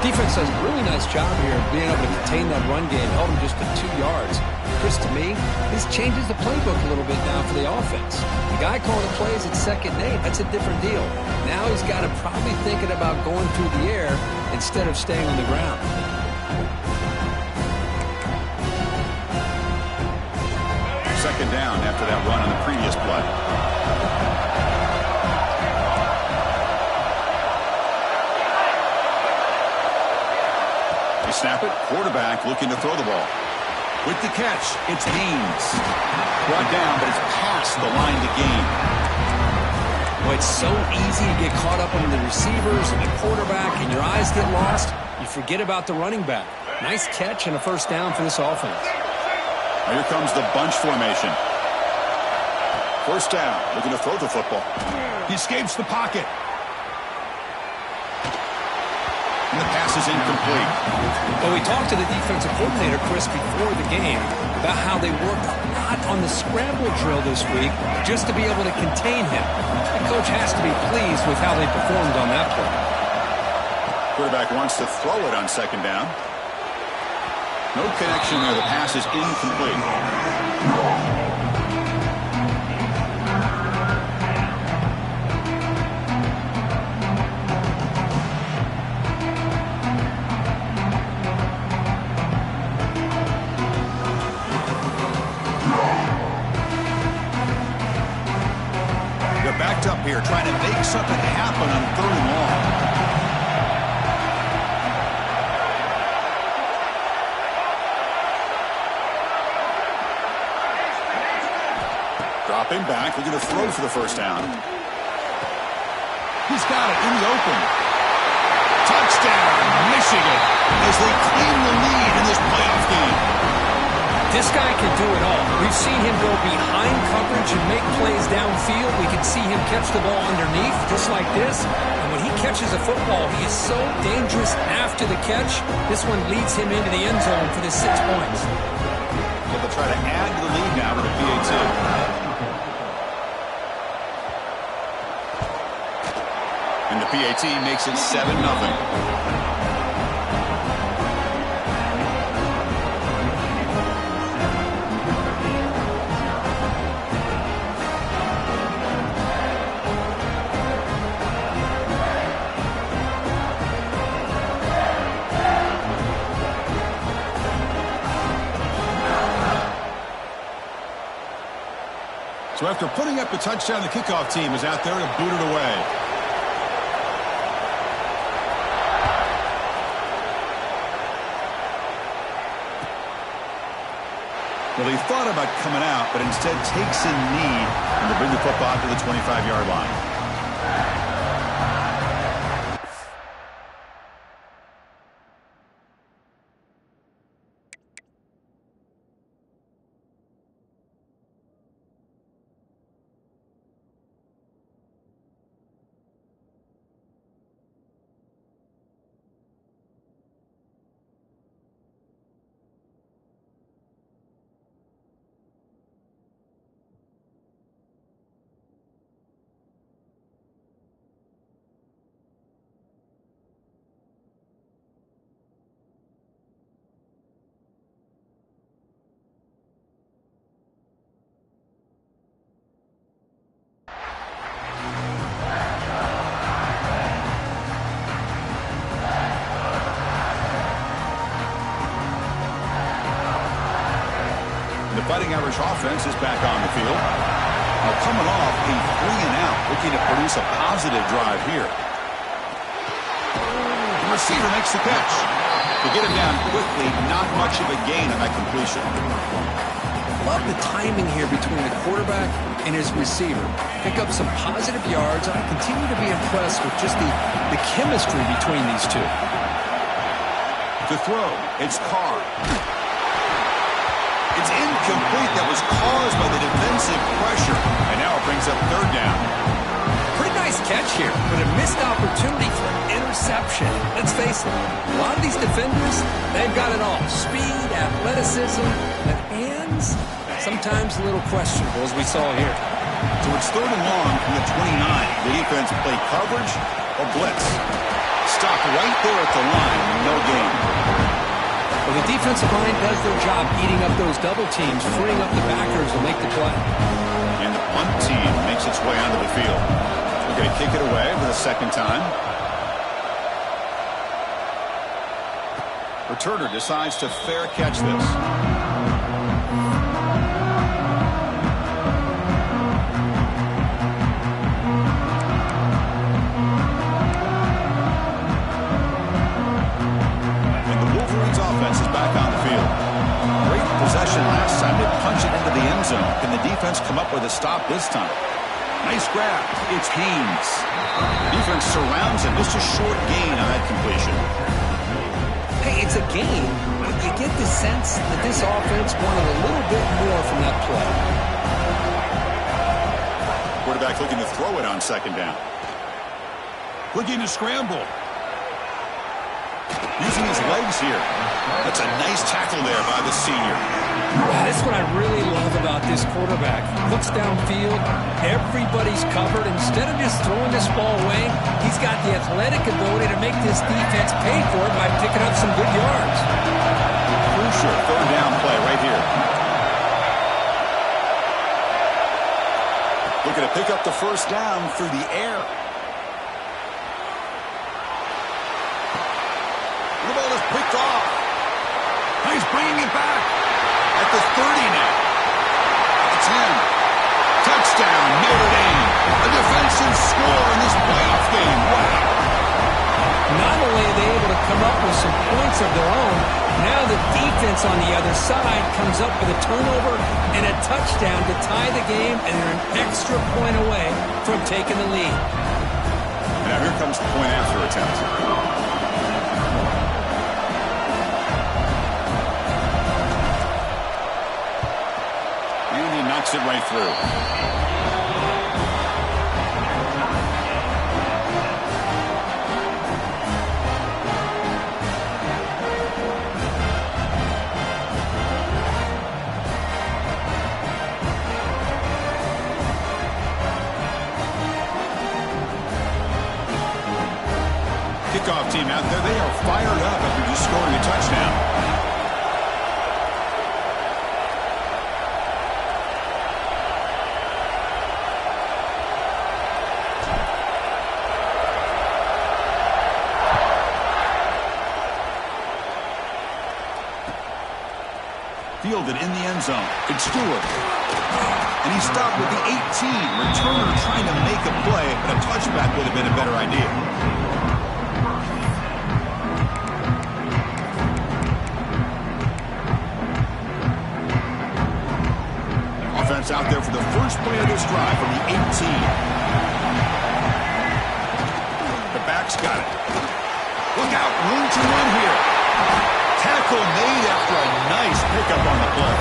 Defense does a really nice job here of being able to contain that run game, held him just to 2 yards. Chris, to me, this changes the playbook a little bit now for the offense. The guy calling the plays at 2nd and 8, that's a different deal. Now he's got to probably thinking about going through the air instead of staying on the ground. Second down after that run on the previous play. They snap it. Quarterback looking to throw the ball. With the catch, it's Haynes. Brought down, but it's past the line to gain. Well, it's so easy to get caught up on the receivers and the quarterback, and your eyes get lost. You forget about the running back. Nice catch and a first down for this offense. Here comes the bunch formation. First down, looking to throw the football. He escapes the pocket. And the pass is incomplete. Well, we talked to the defensive coordinator, Chris, before the game about how they worked a lot on the scramble drill this week just to be able to contain him. The coach has to be pleased with how they performed on that play. Quarterback wants to throw it on second down. No connection there. The pass is incomplete. They're backed up here, trying to make something happen on 3rd and long. Dropping back, we're going to throw for the first down. He's got it in the open. Touchdown, Michigan, as they claim the lead in this playoff game. This guy can do it all. We've seen him go behind coverage and make plays downfield. We can see him catch the ball underneath, just like this. And when he catches a football, he is so dangerous after the catch. This one leads him into the end zone for the 6 points. So they'll try to add to the lead now with a PAT. And the PAT makes it 7-0. So after putting up the touchdown, the kickoff team is out there to boot it away. Well, he thought about coming out, but instead takes a knee and to bring the football to the 25-yard line. The Fighting Irish offense is back on the field. Now coming off a 3-and-out, looking to produce a positive drive here. The receiver makes the catch. To get him down quickly, not much of a gain on that completion. Love the timing here between the quarterback and his receiver. Pick up some positive yards. I continue to be impressed with just the chemistry between these two. To throw, it's Carr. It's incomplete. That was caused by the defensive pressure. And now it brings up 3rd down. Pretty nice catch here, but a missed opportunity for an interception. Let's face it, a lot of these defenders, they've got it all. Speed, athleticism, but hands, sometimes a little questionable, as we saw here. So it's 3rd and long from the 29. The defense play coverage or blitz. stopped right there at the line. No gain. Well, the defensive line does their job eating up those double teams, freeing up the backers to make the play. And the punt team makes its way onto the field. Okay, kick it away for the second time. Returner decides to fair catch this. Offense is back on the field. Great possession last time. They punch it into the end zone. Can the defense come up with a stop this time? Nice grab. It's Haynes. Defense surrounds him. Just a short gain on that completion. Hey, it's a gain. I get the sense that this offense wanted a little bit more from that play. Quarterback looking to throw it on second down. Looking to scramble. Using his legs here. That's a nice tackle there by the senior. That's what I really love about this quarterback. Looks downfield. Everybody's covered. Instead of just throwing this ball away, he's got the athletic ability to make this defense pay for it by picking up some good yards. Crucial third down play right here. Looking to pick up the first down through the air. The ball is picked off. He's bringing it back at the 30 now. The 10. Touchdown, Notre Dame. A defensive score in this playoff game. Wow. Not only are they able to come up with some points of their own, now the defense on the other side comes up with a turnover and a touchdown to tie the game, and they're an extra point away from taking the lead. Now here comes the point after attempt. Knocks it right through. Kickoff team out there, they are fired up after just scoring a touchdown. Fielded in the end zone. It's Stewart. And he stopped with the 18. Returner trying to make a play, but a touchback would have been a better idea. Offense out there for the first play of this drive from the 18. The back's got it. Look out, room to run here. Tackle made after a nice pickup on the play.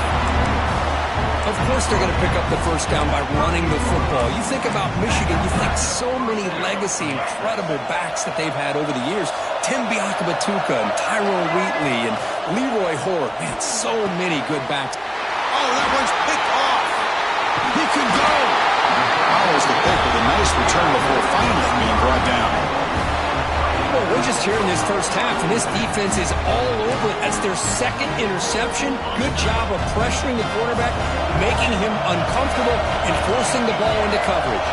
Of course they're going to pick up the first down by running the football. You think about Michigan, you think so many legacy, incredible backs that they've had over the years. Tim Biakabatuka and Tyrone Wheatley and Leroy Horde. Man, so many good backs. Oh, that one's picked off. He can go. Follows the pick with a nice return before finally being brought down. Well, we're just here in this first half, and this defense is all over it. That's their second interception. Good job of pressuring the quarterback, making him uncomfortable, and forcing the ball into coverage.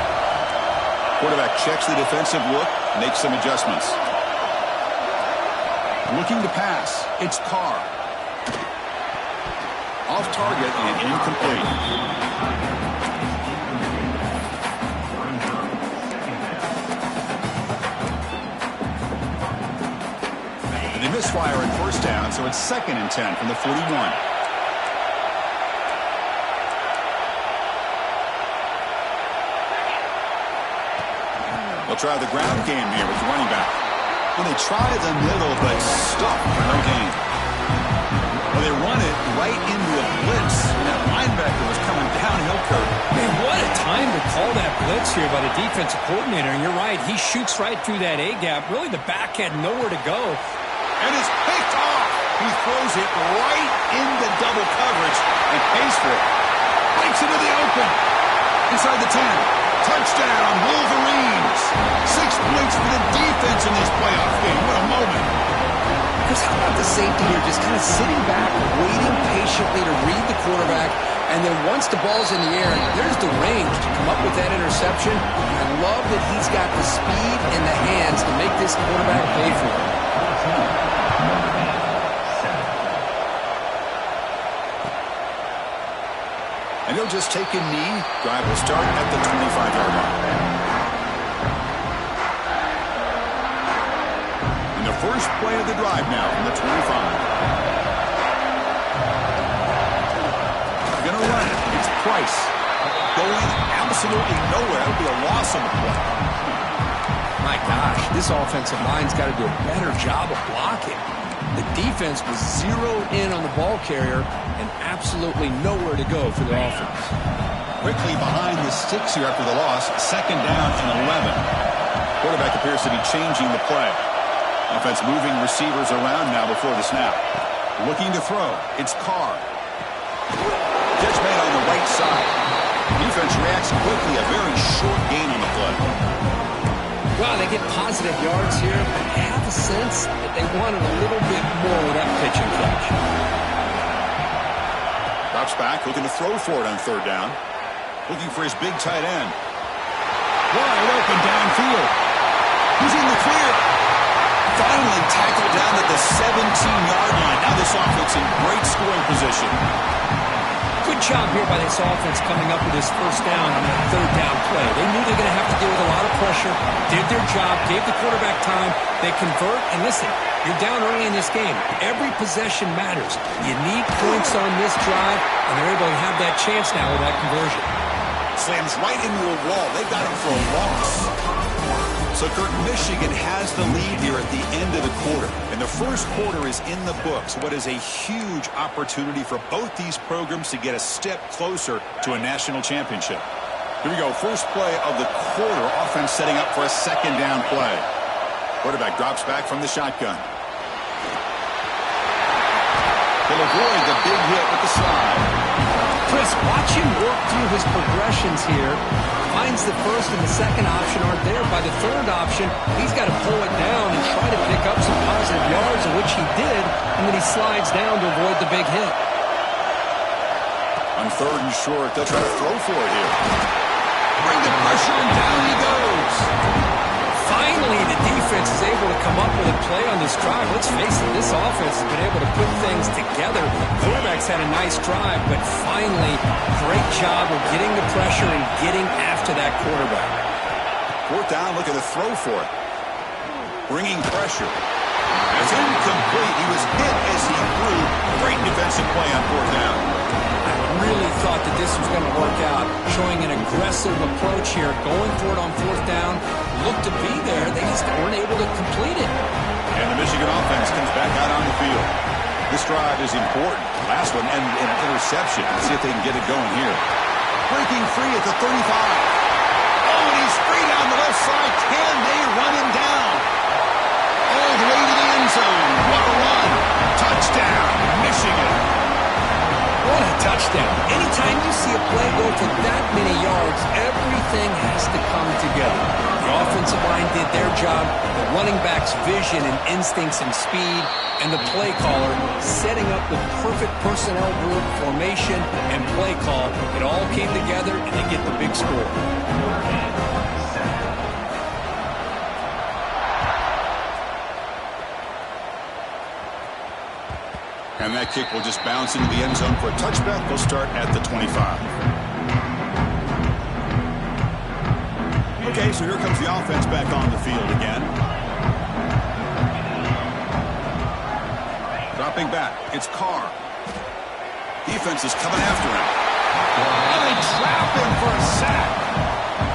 Quarterback checks the defensive look, makes some adjustments. Looking to pass. It's Carr. Off target and incomplete. They misfire at first down, so it's 2nd and 10 from the 41. They'll try the ground game here with the running back. Well, they try the middle, but stuck for no gain. Well, they run it right into a blitz, and that linebacker was coming downhill curve. Man, what a time to call that blitz here by the defensive coordinator. And you're right, he shoots right through that A-gap. Really, the back had nowhere to go. And it's picked off. He throws it right into double coverage and pays for it. Breaks into the open. Inside the 10. Touchdown, Wolverines. 6 points for the defense in this playoff game. how about the safety here, just kind of sitting back, waiting patiently to read the quarterback, and then once the ball's in the air, there's the range to come up with that interception. I love that he's got the speed and the hands to make this quarterback pay for it. And he'll just take a knee. Drive will start at the 25-yard line. And the first play of the drive now from the 25. Going to run it. It's Price. Going absolutely nowhere. It'll be a loss on the play. My gosh, this offensive line's got to do a better job of blocking. The defense was zeroed in on the ball carrier and absolutely nowhere to go for the offense. Quickly behind the sticks here after the loss. 2nd down and 11. Quarterback appears to be changing the play. Offense moving receivers around now before the snap. Looking to throw. It's Carr. Catch made on the right side. Defense reacts quickly. A very short gain on the play. Well, they get positive yards here, but I have a sense that they wanted a little bit more with that pitch and catch. Drops back, looking to throw for it on 3rd down. Looking for his big tight end. Wide open downfield. He's in the clear. Finally tackled down at the 17-yard line. Now this offense in great scoring position. Good job here by this offense coming up with this 1st down on that 3rd down play. They knew they were going to have to deal with a lot of pressure, did their job, gave the quarterback time. They convert, and listen, you're down early in this game. Every possession matters. You need points on this drive, and they're able to have that chance now with that conversion. Slams right into a wall. They got him for a loss. So, Kurt, Michigan has the lead here at the end of the quarter. And the first quarter is in the books. What is a huge opportunity for both these programs to get a step closer to a national championship. Here we go. First play of the quarter. Offense setting up for a 2nd down play. Quarterback drops back from the shotgun. He'll avoid the big hit with the slide. Chris, watch him work through his progressions here. Finds the 1st and the 2nd option aren't there. By the 3rd option, he's got to pull it down and try to pick up some positive yards, of which he did, and then he slides down to avoid the big hit. On 3rd and short, they'll try to throw for it here. Bring the pressure, and down he goes. Finally, the defense is able to come up with a play on this drive. Let's face it, this offense has been able to put things together. Quarterback's had a nice drive, but finally, great job of getting the pressure and getting after that quarterback. 4th down, look at the throw for it. Bringing pressure. It's incomplete. He was hit as he threw. Great defensive play on 4th down. I really thought that this was going to work out, showing an aggressive approach here, going for it on 4th down. Looked to be there. They just weren't able to complete it. And the Michigan offense comes back out on the field. This drive is important. Last one, and an interception. Let's see if they can get it going here. Breaking free at the 35. Oh, and he's free down the left side. Can they run him down? All the way to the end zone. What a run. Touchdown, Michigan. What a touchdown. Anytime you see a play go for that many yards, everything has to come together. The offensive line did their job, the running back's vision and instincts and speed, and the play caller setting up the perfect personnel group, formation, and play call. It all came together, and they get the big score. And that kick will just bounce into the end zone for a touchback. They'll start at the 25. Okay, so here comes the offense back on the field again. Dropping back, it's Carr. Defense is coming after him. And they trap him for a sack.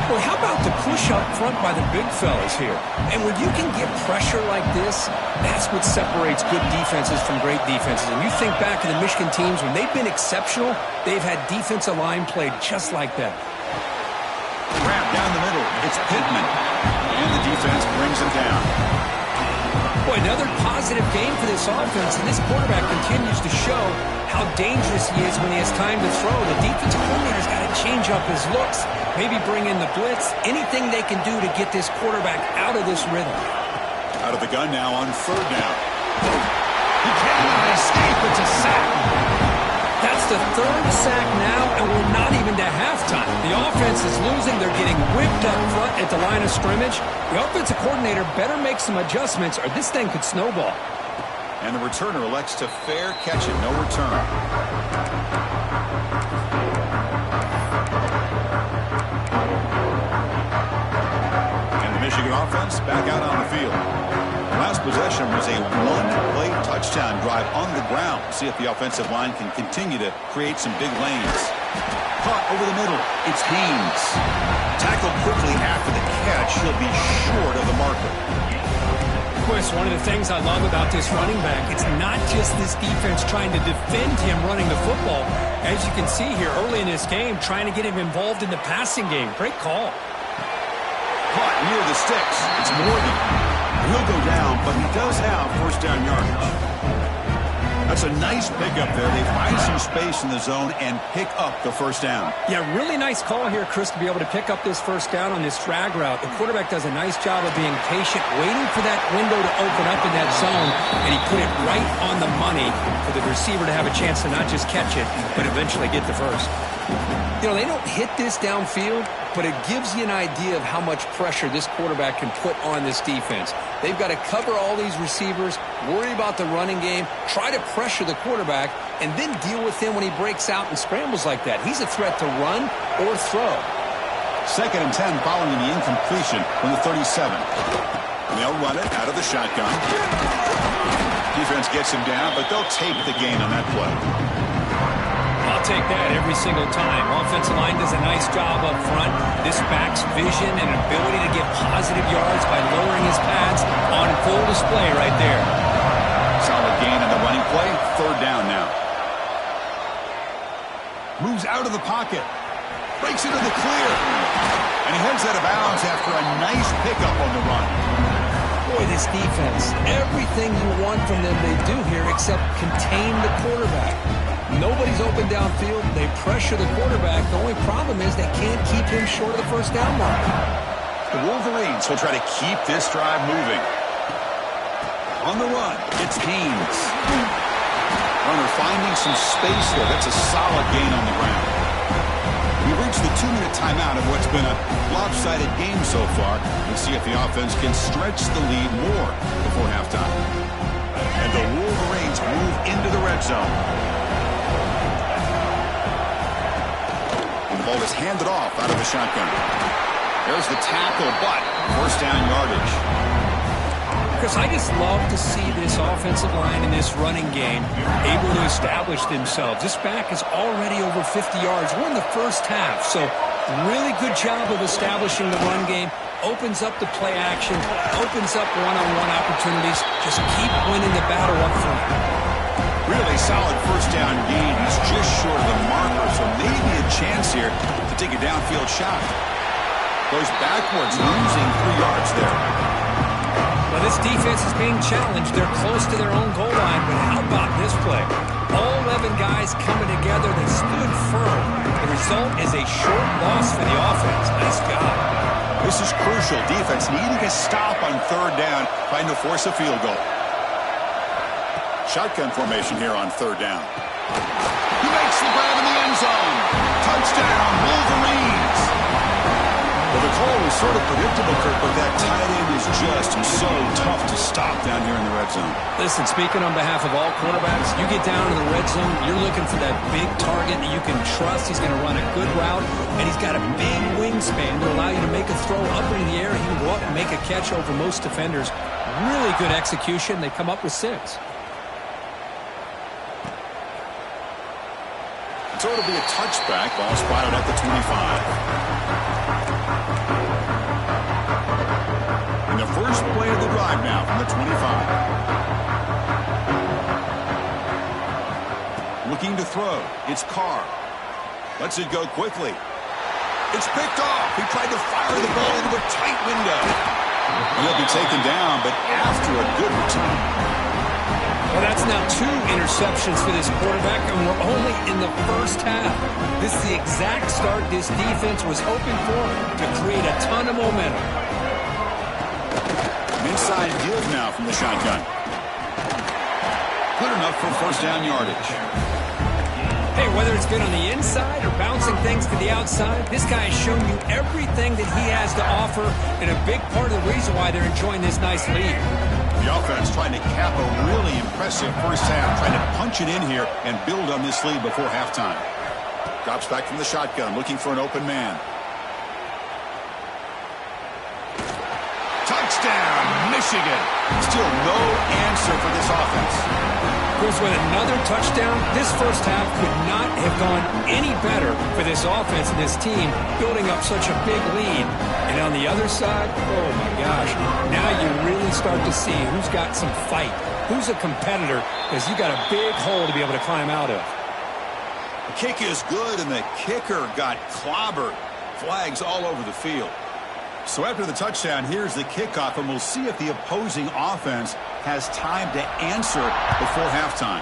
Well, how about the push up front by the big fellas here? And when you can get pressure like this, that's what separates good defenses from great defenses. And you think back to the Michigan teams, when they've been exceptional, they've had defensive line played just like that. Wrap down the middle. It's Pittman. And the defense brings him down. Boy, another positive game for this offense, and this quarterback continues to show how dangerous he is when he has time to throw. The defensive coordinator's got to change up his looks, maybe bring in the blitz, anything they can do to get this quarterback out of this rhythm. Out of the gun now on 3rd down. He cannot escape. It's a sack. That's the third sack now, and we're not even to halftime. The offense is losing. They're getting whipped up front at the line of scrimmage. The offensive coordinator better make some adjustments, or this thing could snowball. And the returner elects to fair catch it. No return. And the Michigan offense back out on the field. Last possession was a one-play touchdown drive on the ground. See if the offensive line can continue to create some big lanes. Caught over the middle. It's Haynes. Tackled quickly after the catch. He'll be short of the marker. Chris, one of the things I love about this running back, it's not just this defense trying to defend him running the football. As you can see here early in this game, trying to get him involved in the passing game. Great call. Caught near the sticks. It's Morgan. He'll go down, but he does have first down yardage. That's a nice pickup there. They find some space in the zone and pick up the first down. Yeah, really nice call here, Chris, to be able to pick up this first down on this drag route. The quarterback does a nice job of being patient, waiting for that window to open up in that zone, and he put it right on the money for the receiver to have a chance to not just catch it, but eventually get the first. You know, they don't hit this downfield, but it gives you an idea of how much pressure this quarterback can put on this defense. They've got to cover all these receivers, worry about the running game, try to pressure the quarterback, and then deal with him when he breaks out and scrambles like that. He's a threat to run or throw. 2nd and 10 following the incompletion from the 37. And they'll run it out of the shotgun. Defense gets him down, but they'll take the gain on that play. I'll take that every single time. Offensive line does a nice job up front. This back's vision and ability to get positive yards by lowering his pads on full display right there. Solid gain on the running play. 3rd down now. Moves out of the pocket. Breaks into the clear. And he heads out of bounds after a nice pickup on the run. Boy, this defense, everything you want from them they do here except contain the quarterback. Nobody's open downfield. They pressure the quarterback. The only problem is they can't keep him short of the first down mark. The Wolverines will try to keep this drive moving. On the run, it's Haynes. Runner finding some space there. That's a solid gain on the ground. We reached the 2-minute timeout of what's been a lopsided game so far. Let's see if the offense can stretch the lead more before halftime. And the Wolverines move into the red zone. The ball is handed off out of the shotgun. There's the tackle, but first down yardage. Chris, I just love to see this offensive line in this running game able to establish themselves. This back is already over 50 yards. We're in the first half, so really good job of establishing the run game. Opens up the play action, opens up one-on-one opportunities. Just keep winning the battle up front. Really solid first down gain. He's just short of the marker, so maybe a chance here to take a downfield shot. Goes backwards, losing 3 yards there. Well, this defense is being challenged. They're close to their own goal line, but how about this play? All 11 guys coming together. They stood firm. The result is a short loss for the offense. Nice job. This is crucial. Defense needing a stop on 3rd down, trying to force a field goal. Shotgun formation here on 3rd down. He makes the grab in the end zone. Touchdown, Wolverines. Well, the call was sort of predictable, Kirk, but that tight end is just so tough to stop down here in the red zone. Listen, speaking on behalf of all quarterbacks, you get down to the red zone, you're looking for that big target that you can trust. He's going to run a good route, and he's got a big wingspan to allow you to make a throw up in the air. He can go up and make a catch over most defenders. Really good execution. They come up with 6. So it'll be a touchback. Ball spotted at the 25. And the first play of the drive now from the 25. Looking to throw. It's Carr. Lets it go quickly. It's picked off. He tried to fire the ball into a tight window. He'll be taken down, but after a good return. Well, that's now 2 interceptions for this quarterback, and we're only in the first half. This is the exact start this defense was hoping for to create a ton of momentum. Inside give now from the shotgun. Good enough for first down yardage. Hey, whether it's been on the inside or bouncing things to the outside, this guy has shown you everything that he has to offer, and a big part of the reason why they're enjoying this nice lead. The offense trying to cap a really impressive first half, trying to punch it in here and build on this lead before halftime. Drops back from the shotgun, looking for an open man. Touchdown, Michigan. Still no answer for this offense. Goes with another touchdown. This first half could not have gone any better for this offense and this team, building up such a big lead. And on the other side, oh my gosh, now you really start to see who's got some fight, who's a competitor, because you got a big hole to be able to climb out of. The kick is good, and the kicker got clobbered. Flags all over the field. So after the touchdown, here's the kickoff, and we'll see if the opposing offense has time to answer before halftime.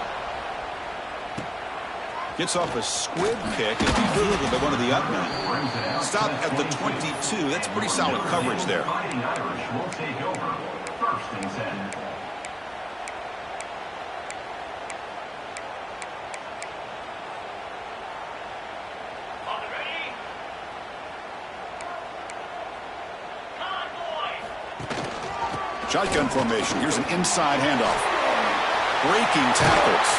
Gets off a squib kick. It'll be fielded by one of the up men. Stop at the 22. That's pretty solid coverage there. Shotgun formation. Here's an inside handoff. Breaking tackles.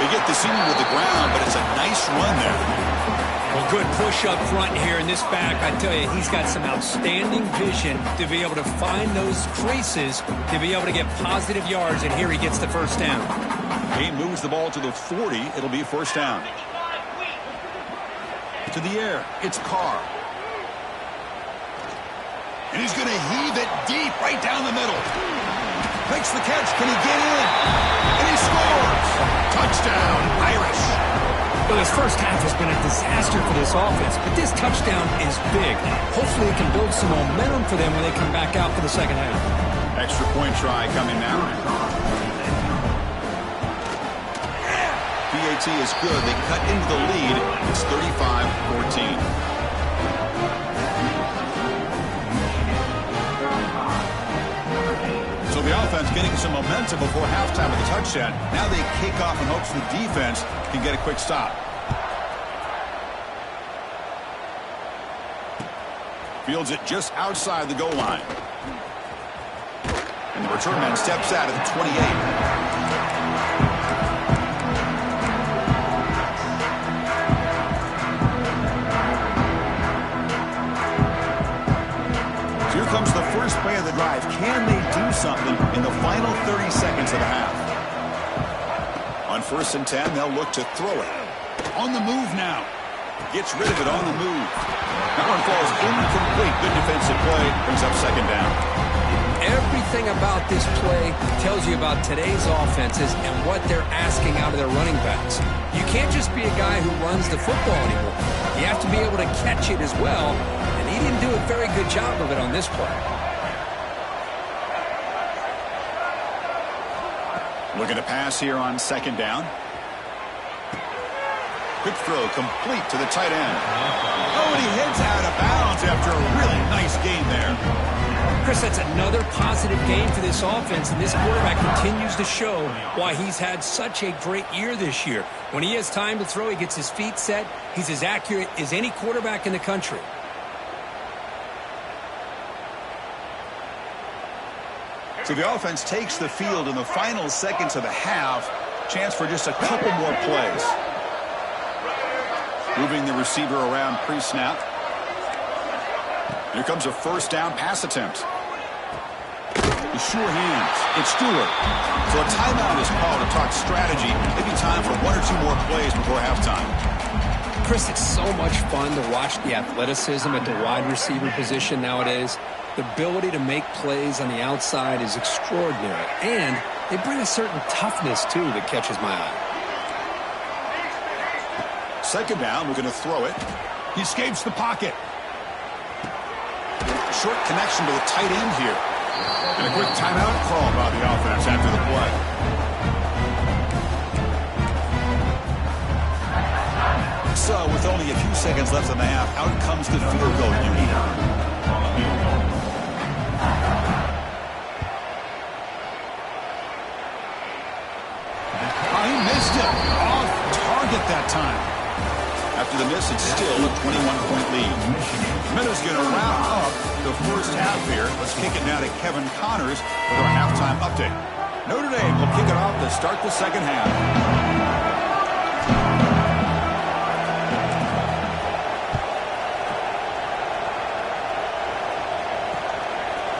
They get the senior to the ground, but it's a nice run there. Well, good push up front here in this back. I tell you, he's got some outstanding vision to be able to find those creases, to be able to get positive yards, and here he gets the first down. He moves the ball to the 40. It'll be first down. To the air. It's Carr. And he's going to heave it deep right down the middle. Makes the catch. Can he get in? And he scores. Touchdown, Irish. Well, this first half has been a disaster for this offense, but this touchdown is big. Hopefully it can build some momentum for them when they come back out for the second half. Extra point try coming now. PAT is good. They cut into the lead. It's 35-14. So the offense getting some momentum before halftime with the touchdown. Now they kick off in hopes the defense can get a quick stop. Fields it just outside the goal line. And the return man steps out at the 28. Here comes the first play of the drive. Can they do something in the final 30 seconds of the half? On 1st and 10, they'll look to throw it. On the move now. Gets rid of it on the move. That one falls incomplete. Good defensive play. Brings up second down. Everything about this play tells you about today's offenses and what they're asking out of their running backs. You can't just be a guy who runs the football anymore. You have to be able to catch it as well. He didn't do a very good job of it on this play. Looking to pass here on second down. Quick throw complete to the tight end. Oh, and he heads out of bounds after a really nice game there. Chris, that's another positive game for this offense, and this quarterback continues to show why he's had such a great year this year. When he has time to throw, he gets his feet set. He's as accurate as any quarterback in the country. So the offense takes the field in the final seconds of the half. Chance for just a couple more plays. Moving the receiver around pre-snap. Here comes a first down pass attempt. The sure hands. It's Stewart. So a timeout is called to talk strategy. Maybe time for one or two more plays before halftime. Chris, it's so much fun to watch the athleticism at the wide receiver position nowadays. The ability to make plays on the outside is extraordinary, and they bring a certain toughness, too, that catches my eye. Second down, we're going to throw it. He escapes the pocket. Short connection to the tight end here. And a quick timeout call by the offense after the play. So, with only a few seconds left in the half, out comes the field goal unit. Off target that time. After the miss, it's still a 21-point lead. Minnesot's going to wrap up the first half here. Let's kick it now to Kevin Connors with our halftime update. Notre Dame will kick it off to start the second half.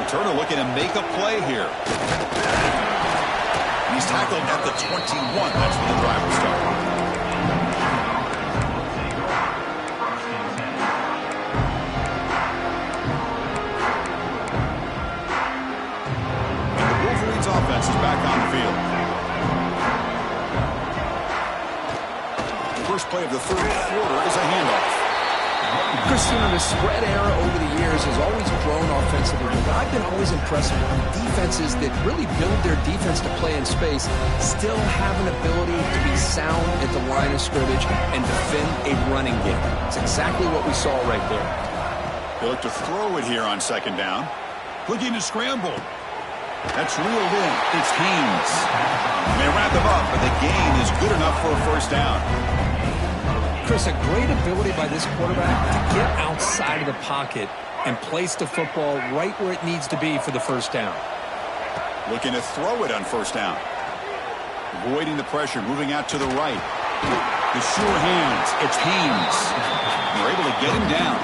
Returner looking to make a play here. He's tackled at the 21. That's where the drive will start. Offense is back on the field. First play of the third quarter is a handoff. Christian, the spread era over the years has always grown offensively, but I've been always impressed with defenses that really build their defense to play in space, still have an ability to be sound at the line of scrimmage and defend a running game. It's exactly what we saw right there. They look to throw it here on second down. Looking to scramble. That's reeled in. It's Haynes. They wrap him up, but the gain is good enough for a first down. Chris, a great ability by this quarterback to get outside of the pocket and place the football right where it needs to be for the first down. Looking to throw it on first down. Avoiding the pressure, moving out to the right. The sure hands. It's Haynes. They're able to get him down.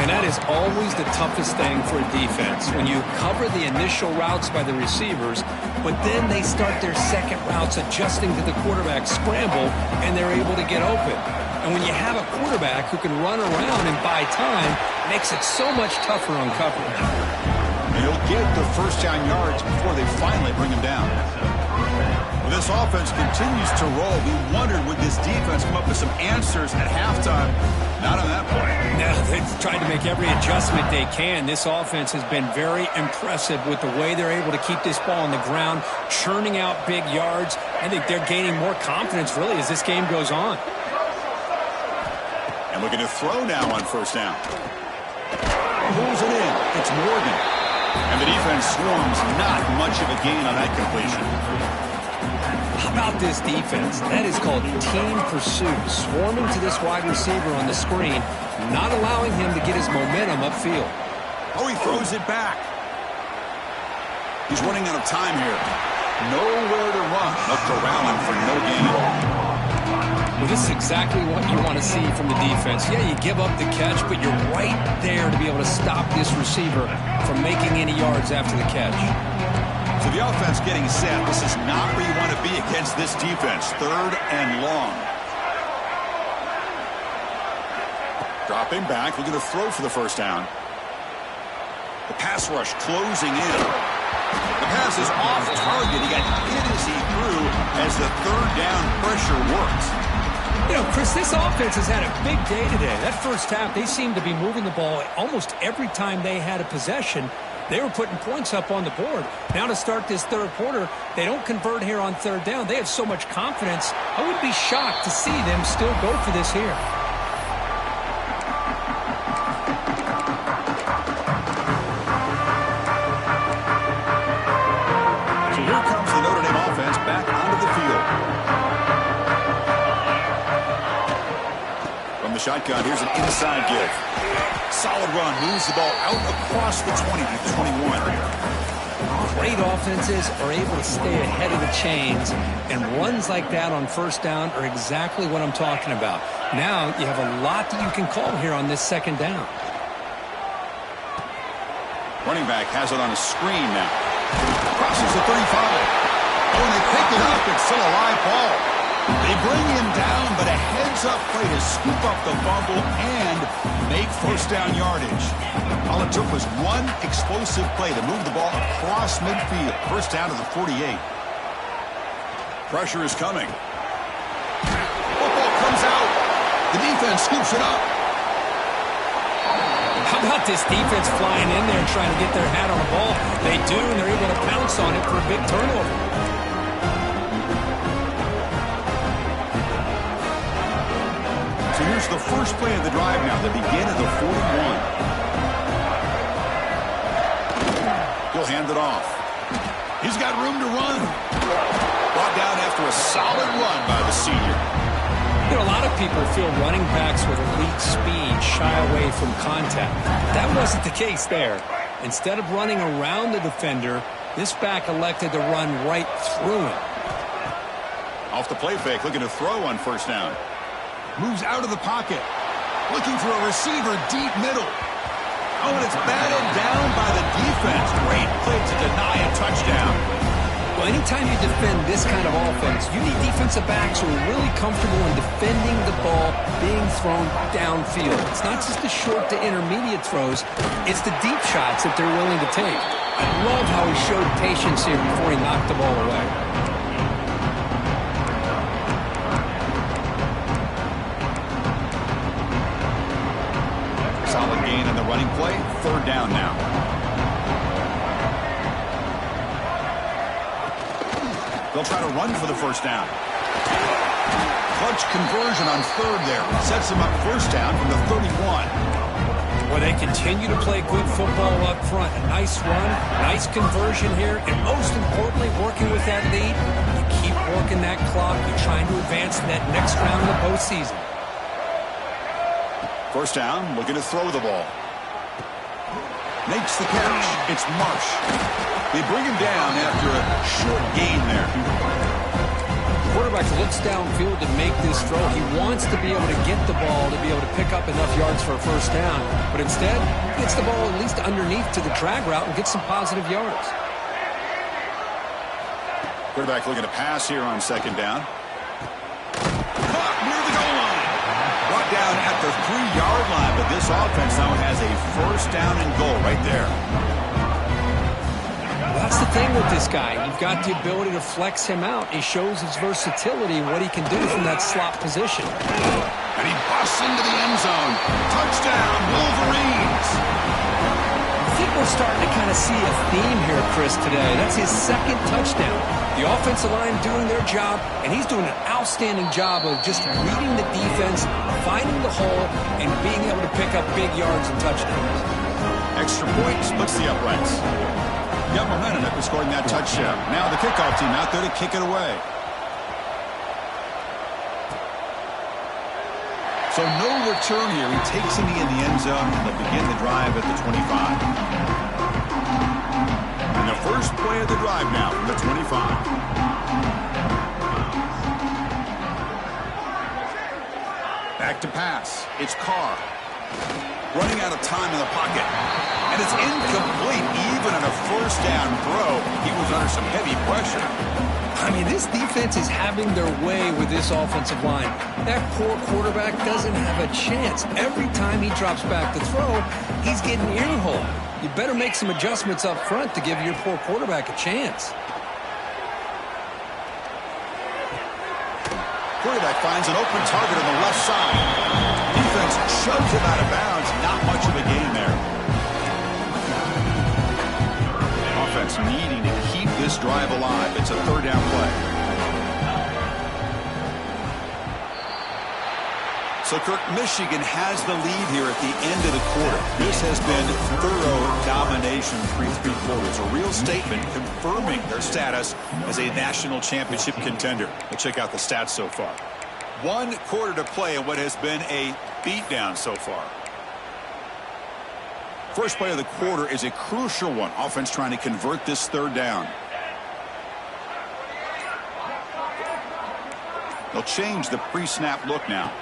And that is always the toughest thing for a defense, when you cover the initial routes by the receivers, but then they start their second routes adjusting to the quarterback scramble, and they're able to get open. And when you have a quarterback who can run around and buy time, it makes it so much tougher on coverage. And he'll get the first down yards before they finally bring him down. Well, this offense continues to roll. We wondered, would this defense come up with some answers at halftime? Not on that point. No, they've tried to make every adjustment they can. This offense has been very impressive with the way they're able to keep this ball on the ground, churning out big yards. I think they're gaining more confidence, really, as this game goes on. And looking to throw now on first down. Pulls it in. It's Morgan. And the defense swarms. Not much of a gain on that completion. How about this defense? That is called team pursuit. Swarming to this wide receiver on the screen, not allowing him to get his momentum upfield. Oh, he throws it back. He's running out of time here. Nowhere to run. They'll corral him for no gain. Well, this is exactly what you want to see from the defense. Yeah, you give up the catch, but you're right there to be able to stop this receiver from making any yards after the catch. So the offense getting set. This is not where you want to be against this defense. Third and long. Dropping back, looking to throw for the first down. The pass rush closing in. The pass is off target. He got hit as he threw as the third down pressure works. You know, Chris, this offense has had a big day today. That first half, they seemed to be moving the ball almost every time they had a possession. They were putting points up on the board. Now to start this third quarter, they don't convert here on third down. They have so much confidence. I would be shocked to see them still go for this here. So here comes the Notre Dame offense back onto the field. From the shotgun, here's an inside give. Solid run, moves the ball out across the 20 to 21. Great offenses are able to stay ahead of the chains, and runs like that on first down are exactly what I'm talking about. Now you have a lot that you can call here on this second down. Running back has it on a screen now. Crosses the 35. Oh, and they pick it up. It's still a live ball. They bring him down, but a heads-up play to scoop up the fumble and make first down yardage. All it took was one explosive play to move the ball across midfield. First down to the 48. Pressure is coming. Football comes out. The defense scoops it up. How about this defense flying in there and trying to get their hat on the ball? They do, and they're able to pounce on it for a big turnover. So here's the first play of the drive now, the begin of the 41. He'll hand it off. He He's got room to run. Brought down after a solid run by the senior. You know, a lot of people feel running backs with elite speed shy away from contact. That wasn't the case there. Instead of running around the defender, this back elected to run right through him. Off the play fake, looking to throw on first down. Moves out of the pocket. Looking for a receiver deep middle. Oh, and it's batted down by the defense. Great play to deny a touchdown. Well, anytime you defend this kind of offense, you need defensive backs who are really comfortable in defending the ball being thrown downfield. It's not just the short to intermediate throws, it's the deep shots that they're willing to take. I love how he showed patience here before he knocked the ball away. Solid gain in the running play. Third down now. They'll try to run for the first down. Clutch conversion on third there. Sets them up first down from the 31. Well, they continue to play good football up front. A nice run, nice conversion here, and most importantly, working with that lead, you keep working that clock. You're trying to advance to that next round of the postseason. First down, looking to throw the ball. Makes the catch. It's Marsh. They bring him down after a short gain there. The quarterback looks downfield to make this throw. He wants to be able to get the ball to be able to pick up enough yards for a first down. But instead, he gets the ball at least underneath to the drag route and gets some positive yards. Quarterback looking to pass here on second down. Caught near the goal line. Brought down at the 3-yard line, but this offense now has a first down and goal right there. That's the thing with this guy. You've got the ability to flex him out. He shows his versatility, what he can do from that slot position. And he busts into the end zone. Touchdown, Wolverines. I think we're starting to kind of see a theme here, Chris, today. That's his second touchdown. The offensive line doing their job, and he's doing an outstanding job of just reading the defense, finding the hole, and being able to pick up big yards and touchdowns. Extra point splits the uprights. Got momentum after scoring that touchdown. Now the kickoff team out there to kick it away. So no return here. He takes him in the end zone, and they'll begin the drive at the 25. And the first play of the drive now from the 25. Back to pass. It's Carr. Running out of time in the pocket. And it's incomplete even on a first down throw. He was under some heavy pressure. I mean, this defense is having their way with this offensive line. That poor quarterback doesn't have a chance. Every time he drops back to throw, he's getting earholed. You better make some adjustments up front to give your poor quarterback a chance. Quarterback finds an open target on the left side. Defense shoves him out of bounds. Not much of a gain there. Offense needing to keep this drive alive. It's a third down play. So, Kirk, Michigan has the lead here at the end of the quarter. This has been thorough domination through 3 quarters. A real statement confirming their status as a national championship contender. Let's check out the stats so far. 1 quarter to play in what has been a beatdown so far. First play of the quarter is a crucial one. Offense trying to convert this third down. They'll change the pre-snap look now.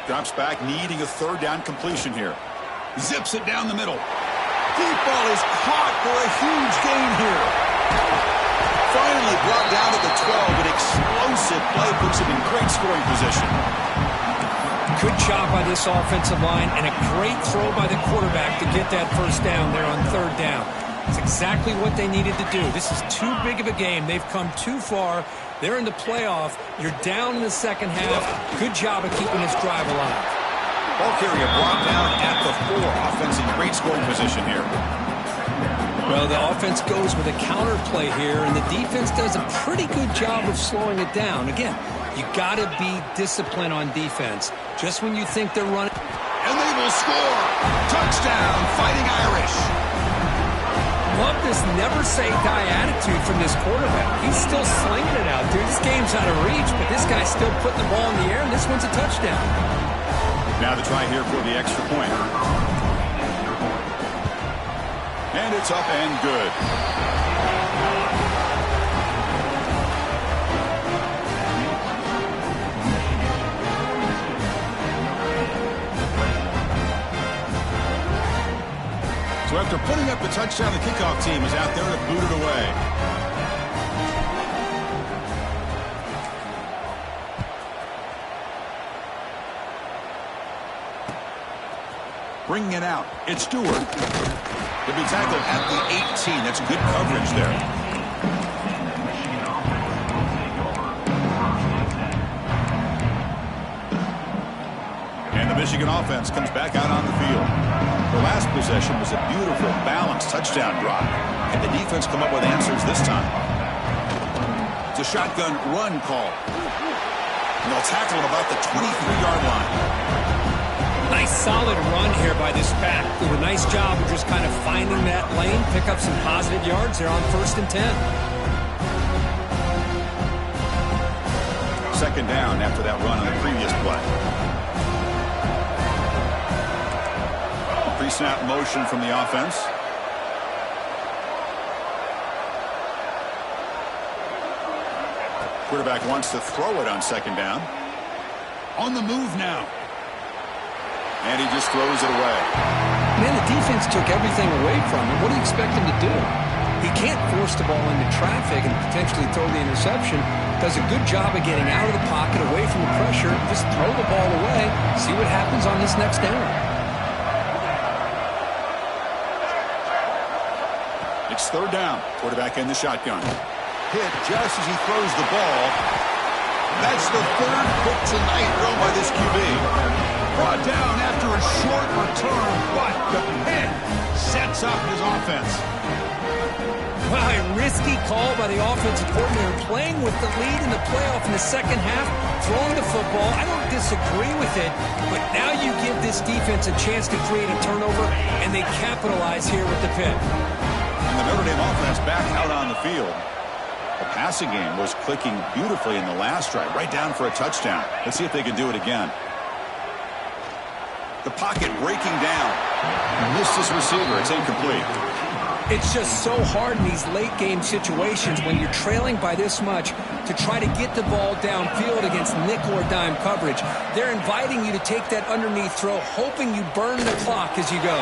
Drops back, needing a third down completion here. Zips it down the middle. Deep ball is caught for a huge gain here. Finally brought down to the 12. An explosive play puts him in great scoring position. Good job by this offensive line, and a great throw by the quarterback to get that first down there on third down. It's exactly what they needed to do. This is too big of a game. They've come too far. They're in the playoff. You're down in the second half. Good job of keeping this drive alive. Ball carrier brought down at the 4. Offense in great scoring position here. Well, the offense goes with a counter play here, and the defense does a pretty good job of slowing it down. Again, you got to be disciplined on defense. Just when you think they're running. And they will score. Touchdown, Fighting Irish. Love this never-say-die attitude from this quarterback. He's still slinging it out, dude. This game's out of reach, but this guy's still putting the ball in the air, and this one's a touchdown. Now the try here for the extra point. And it's up and good. So after putting up the touchdown, the kickoff team is out there to boot it away. Bringing it out, it's Stewart. He'll be tackled at the 18. That's good coverage there. And the Michigan offense comes back out on the field. The last possession was a beautiful, balanced touchdown drive. And the defense come up with answers this time. It's a shotgun run call. And they'll tackle him about the 23-yard line. Nice solid run here by this back. Did a nice job of just kind of finding that lane, pick up some positive yards there on 1st and 10. Second down after that run on the previous play. Pre-snap motion from the offense. Quarterback wants to throw it on second down. On the move now. And he just throws it away. Man, the defense took everything away from him. What do you expect him to do? He can't force the ball into traffic and potentially throw the interception. Does a good job of getting out of the pocket, away from the pressure. Just throw the ball away. See what happens on this next down. It's third down. Quarterback in the shotgun. Hit just as he throws the ball. That's the third pick tonight thrown by this QB. Brought down after a short return, but the pick sets up his offense. Wow, a risky call by the offensive coordinator, playing with the lead in the playoff in the second half, throwing the football. I don't disagree with it, but now you give this defense a chance to create a turnover, and they capitalize here with the pick. And the Notre Dame offense back out on the field. The passing game was clicking beautifully in the last drive, right down for a touchdown. Let's see if they can do it again. The pocket breaking down. Missed his receiver. It's incomplete. It's just so hard in these late game situations when you're trailing by this much to try to get the ball downfield against nickel or dime coverage. They're inviting you to take that underneath throw, hoping you burn the clock as you go.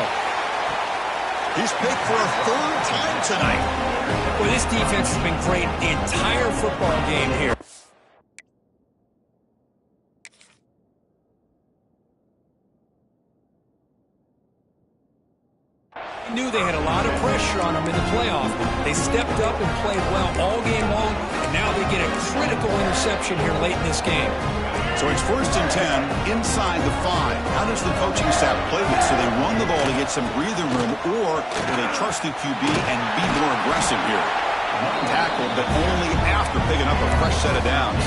He's picked for a third time tonight. Well, this defense has been great the entire football game here. Knew they had a lot of pressure on them in the playoff. They stepped up and played well all game long, and now they get a critical interception here late in this game. So it's 1st and 10 inside the 5. How does the coaching staff play this? Do they run the ball to get some breathing room, or do they trust the QB and be more aggressive here? Tackled, but only after picking up a fresh set of downs.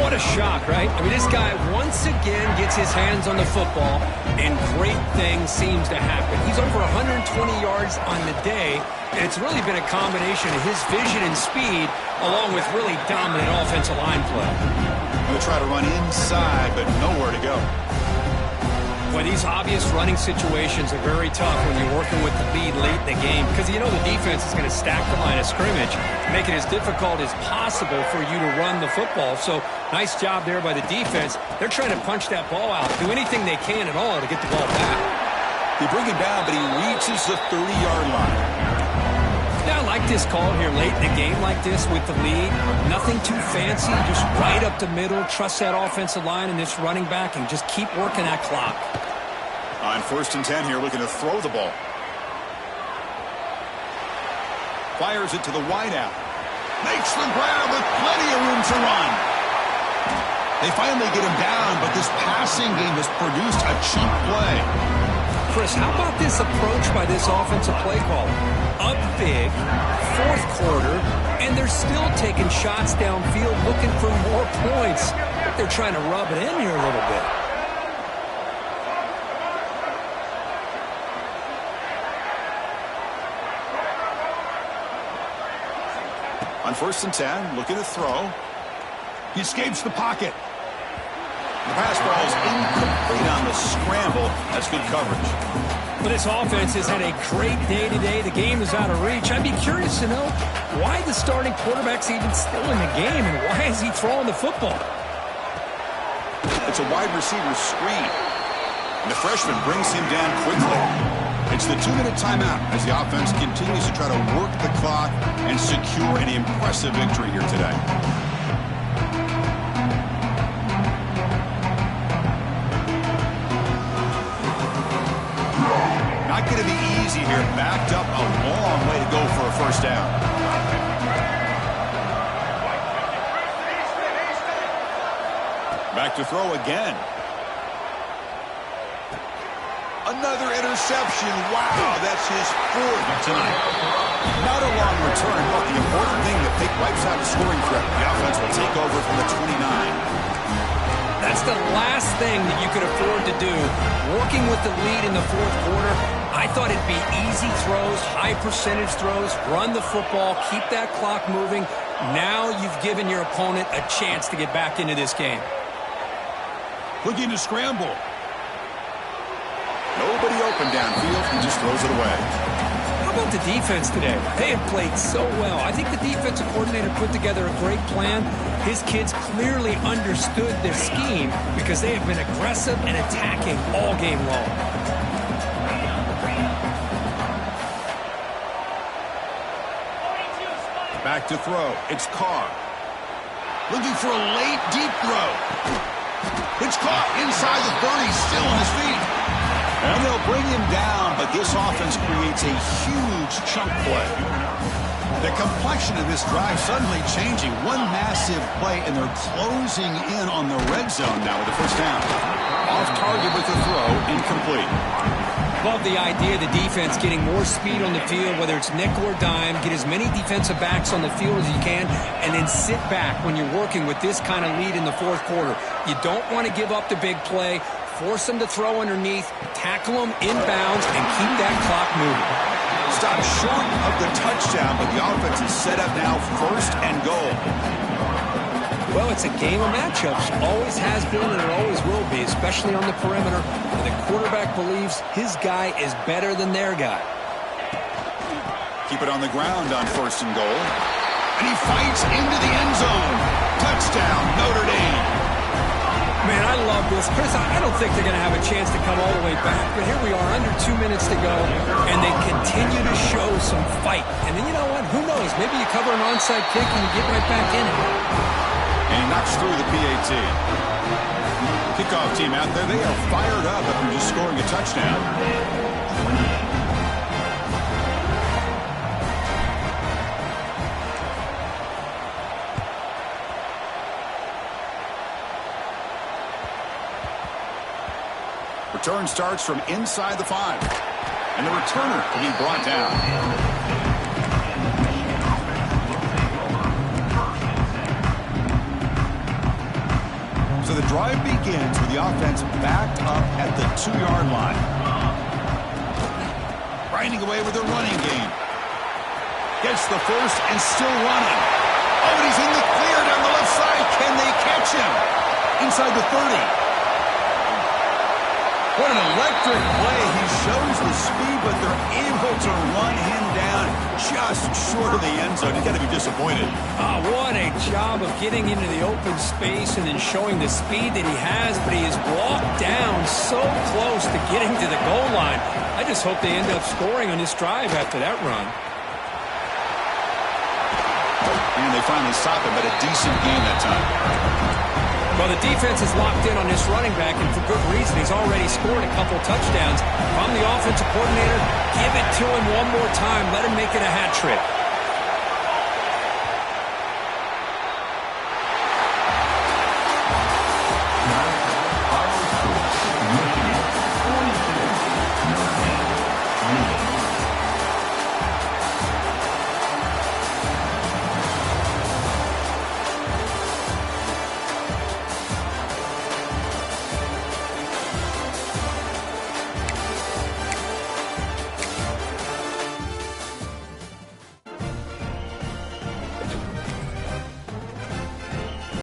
What a shock, right? I mean, this guy once again gets his hands on the football, and great things seems to happen. He's over 120 yards on the day, and it's really been a combination of his vision and speed, along with really dominant offensive line play. They'll try to run inside, but nowhere to go. Well, these obvious running situations are very tough when you're working with the lead late in the game, because you know the defense is going to stack the line of scrimmage, make it as difficult as possible for you to run the football. So nice job there by the defense. They're trying to punch that ball out, do anything they can at all to get the ball back. They bring it down, but he reaches the 30-yard line. Now, I like this call here late in the game like this with the lead. Nothing too fancy, just right up the middle. Trust that offensive line and this running back and just keep working that clock. On 1st and 10 here, looking to throw the ball. Fires it to the wideout. Makes the grab with plenty of room to run. They finally get him down, but this passing game has produced a cheap play. Chris, how about this approach by this offensive play caller? Up big, 4th quarter, and they're still taking shots downfield looking for more points. They're trying to rub it in here a little bit. On 1st and 10, looking to throw. He escapes the pocket. The pass ball is incomplete on the scramble. That's good coverage. But this offense has had a great day today. The game is out of reach. I'd be curious to know why the starting quarterback's even still in the game and why is he throwing the football? It's a wide receiver screen. And the freshman brings him down quickly. It's the 2-minute timeout as the offense continues to try to work the clock and secure an impressive victory here today. Not going to be easy here. Backed up a long way to go for a first down. Back to throw again. Another interception. Wow, that's his 4th tonight. Not a long return, but the important thing that wipes out the scoring threat. The offense will take over from the 29. That's the last thing that you could afford to do. Working with the lead in the 4th quarter, I thought it'd be easy throws, high percentage throws, run the football, keep that clock moving. Now you've given your opponent a chance to get back into this game. Looking to scramble. Nobody open downfield. He just throws it away. How about the defense today? They have played so well. I think the defensive coordinator put together a great plan. His kids clearly understood their scheme because they have been aggressive and attacking all game long. Back to throw. It's Carr. Looking for a late, deep throw. It's caught inside the 30, still on his feet. And they'll bring him down, but this offense creates a huge chunk play. The complexion of this drive suddenly changing. One massive play, and they're closing in on the red zone now with the first down. Off target with the throw, incomplete. Love the idea of the defense getting more speed on the field, whether it's nickel or dime, get as many defensive backs on the field as you can, and then sit back when you're working with this kind of lead in the 4th quarter. You don't want to give up the big play. Force them to throw underneath, tackle them inbounds, and keep that clock moving. Stop short of the touchdown, but the offense is set up now 1st and goal. Well, it's a game of matchups. Always has been and it always will be, especially on the perimeter, where the quarterback believes his guy is better than their guy. Keep it on the ground on 1st and goal. And he fights into the end zone. Touchdown, Notre Dame. Man, I love this. Chris, I don't think they're going to have a chance to come all the way back, but here we are, under 2 minutes to go, and they continue to show some fight. And then you know what? Who knows? Maybe you cover an onside kick and you get right back in it. And he knocks through the PAT. Kickoff team out there, they are fired up after just scoring a touchdown. Return starts from inside the 5. And the returner will be brought down. So the drive begins with the offense backed up at the 2-yard line. Grinding away with their running game. Gets the first and still running. Oh, and he's in the clear down the left side. Can they catch him? Inside the 30. What an electric play. He shows the speed, but they're able to run him down just short of the end zone. You've got to be disappointed. What a job of getting into the open space and then showing the speed that he has, but he is walked down so close to getting to the goal line. I just hope they end up scoring on this drive after that run. And they finally stop him, but a decent game that time. Well, the defense is locked in on this running back, and for good reason. He's already scored a couple touchdowns. If I'm the offensive coordinator, give it to him one more time. Let him make it a hat trick.